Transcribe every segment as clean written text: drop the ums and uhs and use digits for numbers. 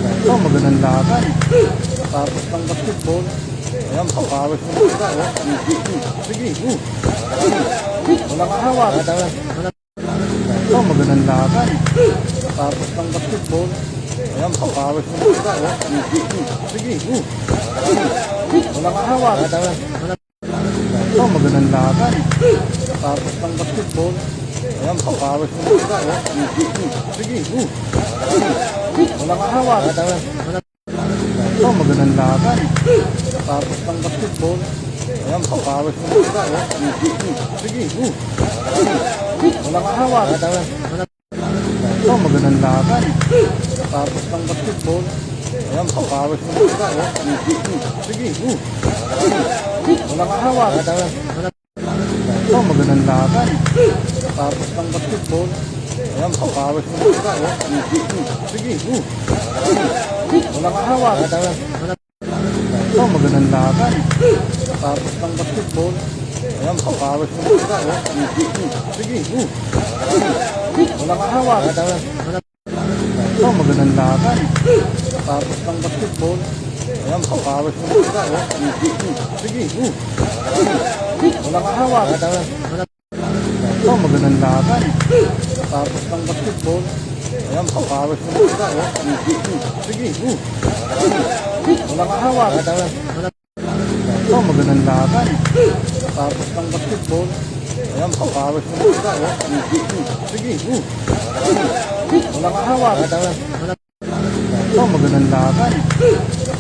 Ito, magandang laban. Tapos ng basketball. Ayan, papawis mo isa, oh. Sige, walang ahawat. Ito, magandang laban. Tapos ng basketball. Ayan, papawis mo isa, oh. Sige, walang ahawat. Ito, magandang laban. Tapos ng basketball. Ayan, papawis mo isa, oh. Sige, walang ahawat. Ito, magandang laban. Tapos ng basketball. Ayan, papawis mo isa, oh. Sige, walang ahawat. Ito, magandang laban. Tapos ng basketball. Ayan, papawis mo isa, oh. Sige, walang ahawat. Ito, magandang laban. Tapos ng basketball. Ayan, papawis mo isa, oh. Sige, walang ahawat. Ito, magandang laban. Tapos ng basketball. Ayan, papawis mo isa, oh. Sige, walang ahawat. Ito, magandang laban. Tapos ng basketball. Ayan, papawis mo isa, oh. Sige, walang ahawat. Ito, magandang laban. Tapos ng basketball. Ayan, papawis mo isa, oh. Sige, walang ahawat. Ito, magandang laban. Tapos ng basketball. Ayan, papawis mo isa, oh. Sige, walang ahawat. Ito, magandang laban.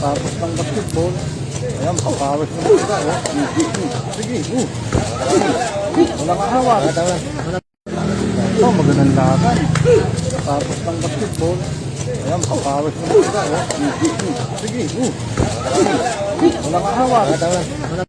Tapos ng basketball. Ayan, papawis mo isa, oh. Sige, walang ahawat. Ito, magandang laban. Tapos ng basketball. Ayan, papawis mo isa, oh. Sige, walang ahawat.